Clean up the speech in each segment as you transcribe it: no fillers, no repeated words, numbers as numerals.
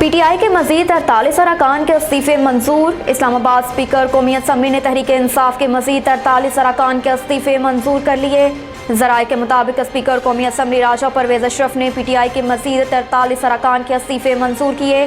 P T I کے مزید 48 ارکان کے استعفے منظور۔ اسلام آباد اسپیکر قومی اسمبلی نے تحریک انصاف کے مزید 48 ارکان کے استعفے منظور کر لیے۔ ذرائع کے مطابق اسپیکر قومی اسمبلی راجہ پرویز اشرف نے پی ٹی آئی کے مزید 43 ارکان کے استعفے منظور کیے۔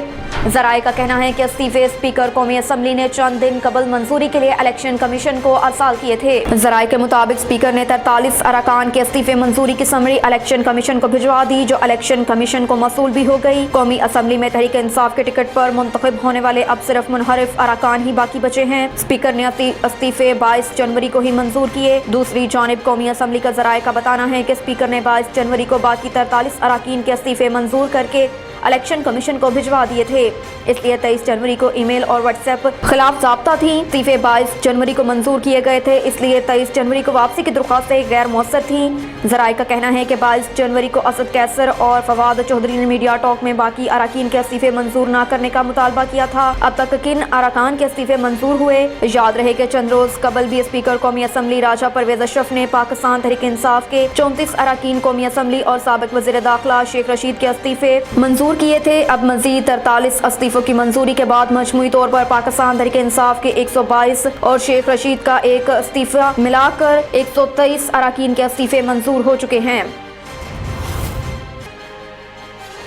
ذرائع کا کہنا ہے کہ استعفے اسپیکر قومی اسمبلی نے چند دن قبل منظوری کے لیے الیکشن کمیشن کو ارسال کیے تھے۔ ذرائع کے مطابق اسپیکر نے 43 ارکان کے استعفے منظوری کی سمری الیکشن کمیشن کو بھجوا دی، جو الیکشن کمیشن کو موصول بھی ہو گئی۔ قومی اسمبلی میں تحریک انصاف کے ٹکٹ پر منتخب ہونے والے اب صرف منحرف ارکان ہی باقی بچے ہیں۔ اسپیکر نے استعفے 22 جنوری کو ہی منظور کیے۔ دوسری جانب قومی اسمبلی کا ذرائع کا بتانا ہے کہ اسپیکر نے 22 جنوری کو باقی 43 اراکین کے استعفے منظور کر کے الیکشن کمیشن کو بھجوا دیے تھے، اس لیے 23 جنوری کو ای میل اور واٹس ایپ خلاف ضابطہ تھی۔ استعفے 22 جنوری کو منظور کیے گئے تھے، اس لیے 23 جنوری کو واپسی کی درخواستیں غیر مؤثر تھیں۔ ذرائع کا کہنا ہے کہ 22 جنوری کو اسد قیصر اور فواد چودھری نے میڈیا ٹاک میں باقی اراکین کے استعفے منظور نہ کرنے کا مطالبہ کیا تھا۔ اب تک کن اراکان کے استعفے منظور ہوئے؟ یاد رہے کہ چند روز قبل بھی اسپیکر قومی اسمبلی راجہ پرویز اشرف نے پاکستان تحریک انصاف کے 34 اراکین قومی اسمبلی اور سابق وزیر داخلہ شیخ رشید کے استعفے منظور کیے تھے۔ اب مزید 43 استعفوں کی منظوری کے بعد مجموعی طور پر پاکستان تحریک انصاف کے 122 اور شیخ رشید کا ایک استعفیٰ ملا کر 123 اراکین کے استعفے منظور ہو چکے ہیں۔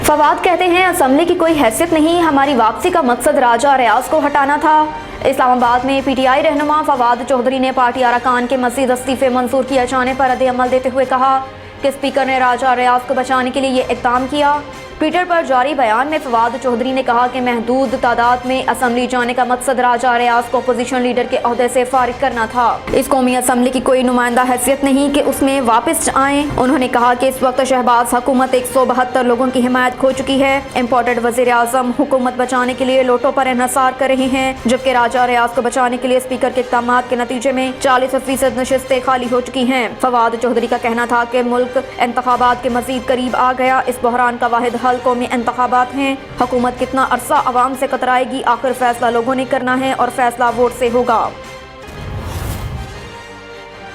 فواد کہتے ہیں اسمبلی کی کوئی حیثیت نہیں، ہماری واپسی کا مقصد راجہ ریاض کو ہٹانا تھا۔ اسلام آباد میں پی ٹی آئی رہنما فواد چودھری نے پارٹی اراکان کے مزید استعفے منظور کیے جانے پر رد عمل دیتے ہوئے کہا کہ اسپیکر نے راجہ ریاض کو بچانے کے لیے یہ اقدام کیا۔ ٹویٹر پر جاری بیان میں فواد چودھری نے کہا کہ محدود تعداد میں اسمبلی جانے کا مقصد راجہ ریاض کو اپوزیشن لیڈر کے عہدے سے فارغ کرنا تھا۔ اس قومی اسمبلی کی کوئی نمائندہ حیثیت نہیں کہ اس میں واپس آئیں۔ انہوں نے کہا کہ اس وقت شہباز حکومت 172 لوگوں کی حمایت کھو چکی ہے۔ امپورٹڈ وزیر اعظم حکومت بچانے کے لیے لوٹوں پر انحصار کر رہے ہیں، جبکہ راجہ ریاض کو بچانے کے لیے اسپیکر کے اقدامات کے نتیجے میں 40% نشستیں خالی ہو چکی ہیں۔ فواد چودھری کا کہنا تھا کہ ملک انتخابات کے مزید قریب آ گیا، اس بحران کا واحد حل قومی انتخابات ہیں۔ حکومت کتنا عرصہ عوام سے کترائے گی، آخر فیصلہ لوگوں نے کرنا ہے اور فیصلہ ووٹ سے ہوگا۔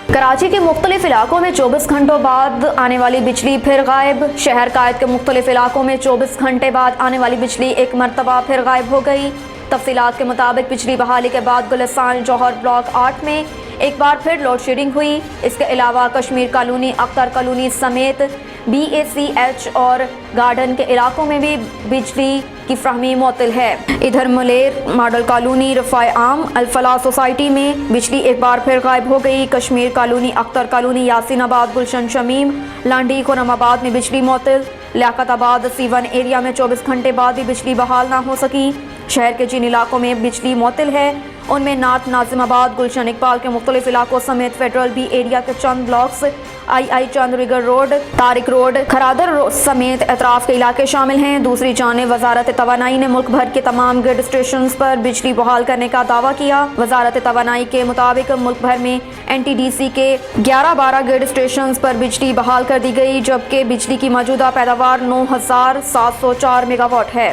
کراچی کے مختلف علاقوں میں 24 گھنٹوں بعد آنے والی بجلی پھر غائب۔ شہر قائد کے مختلف علاقوں میں 24 گھنٹے بعد آنے والی بجلی ایک مرتبہ پھر غائب ہو گئی۔ تفصیلات کے مطابق بجلی بحالی کے بعد گلستان جوہر بلاک 8 میں ایک بار پھر لوڈ شیڈنگ ہوئی۔ اس کے علاوہ کشمیر کالونی، اختر کالونی سمیت بی اے سی ایچ اور گارڈن کے علاقوں میں بھی بجلی کی فراہمی معطل ہے۔ ادھر ملیر ماڈل کالونی، رفاع عام، الفلاح سوسائٹی میں بجلی ایک بار پھر غائب ہو گئی۔ کشمیر کالونی، اختر کالونی، یاسین آباد، گلشن شمیم، لانڈی، خرم آباد میں بجلی معطل۔ لیاقت آباد C1 ایریا میں 24 گھنٹے بعد بھی بجلی بحال نہ ہو سکی۔ شہر کے جن علاقوں میں بجلی معطل ہے ان میں نارتھ ناظم آباد، گلشن اقبال کے مختلف علاقوں سمیت فیڈرل بی ایریا کے چند بلاکس، آئی چند ریگر روڈ، طارق روڈ، کھرادر سمیت اطراف کے علاقے شامل ہیں۔ دوسری جانب وزارت توانائی نے ملک بھر کے تمام گرڈ اسٹیشنز پر بجلی بحال کرنے کا دعویٰ کیا۔ وزارت توانائی کے مطابق ملک بھر میں NTDC کے 11-12 گرڈ اسٹیشنز پر بجلی بحال کر دی گئی، جبکہ بجلی کی موجودہ پیداوار 9704 میگا واٹ ہے۔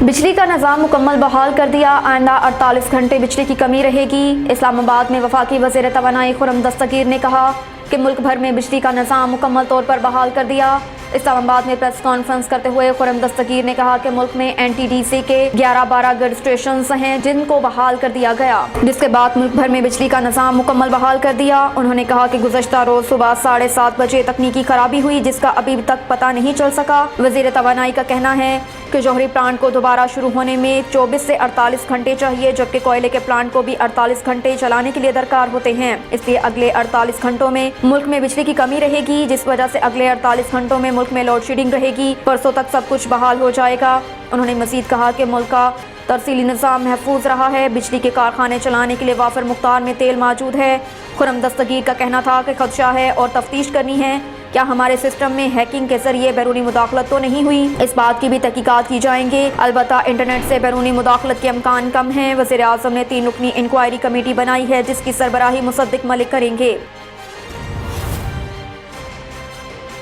بجلی کا نظام مکمل بحال کر دیا، آئندہ 48 گھنٹے بجلی کی کمی رہے گی۔ اسلام آباد میں وفاقی وزیر توانائی خرم دستگیر نے کہا کہ ملک بھر میں بجلی کا نظام مکمل طور پر بحال کر دیا۔ اسلام آباد میں پریس کانفرنس کرتے ہوئے خرم دستگیر نے کہا کہ ملک میں NTDC کے 11-12 گرڈ اسٹیشنز ہیں جن کو بحال کر دیا گیا، جس کے بعد ملک بھر میں بجلی کا نظام مکمل بحال کر دیا۔ انہوں نے کہا کہ گزشتہ روز صبح 7:30 بجے تکنیکی خرابی ہوئی جس کا ابھی تک پتہ نہیں چل سکا۔ وزیر توانائی کا کہنا ہے کہ جوہری پلانٹ کو دوبارہ شروع ہونے میں 24 سے 48 گھنٹے چاہیے، جبکہ کوئلے کے پلانٹ کو بھی 48 گھنٹے چلانے کے لیے درکار ہوتے ہیں۔ اس لیے اگلے 48 گھنٹوں میں ملک میں بجلی کی کمی رہے گی، جس وجہ سے اگلے 48 گھنٹوں میں ملک میں لوڈ شیڈنگ رہے گی۔ پرسوں تک سب کچھ بحال ہو جائے گا۔ انہوں نے مزید کہا کہ ملک کا ترسیلی نظام محفوظ رہا ہے، بجلی کے کارخانے چلانے کے لیے وافر مقدار میں تیل موجود ہے۔ خرم دستگیر کا کہنا تھا کہ خدشہ ہے اور تفتیش کرنی ہے، کیا ہمارے سسٹم میں ہیکنگ کے ذریعے بیرونی مداخلت تو نہیں ہوئی؟ اس بات کی بھی تحقیقات کی جائیں گے، البتہ انٹرنیٹ سے بیرونی مداخلت کے امکان کم ہیں۔ وزیر اعظم نے 3 رکنی انکوائری کمیٹی بنائی ہے جس کی سربراہی مصدق ملک کریں گے۔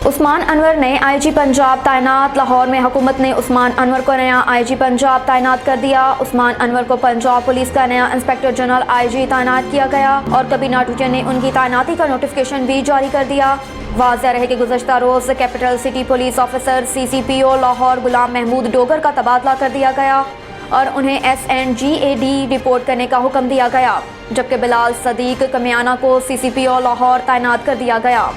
عثمان انور نئے آئی جی پنجاب تعینات۔ لاہور میں حکومت نے عثمان انور کو نیا آئی جی پنجاب تعینات کر دیا۔ عثمان انور کو پنجاب پولیس کا نیا انسپکٹر جنرل آئی جی تعینات کیا گیا اور کابینہ ٹویٹر نے ان کی تعیناتی کا نوٹیفکیشن بھی جاری کر دیا۔ واضح رہے کہ گزشتہ روز capital city police officer CCPO Lahore Ghulam Mahmood Dogar کا تبادلہ کر دیا گیا اور انہیں SNGAD رپورٹ کرنے کا حکم دیا گیا، جبکہ بلال صدیق کمیانہ کو CCPO لاہور تعینات کر دیا گیا۔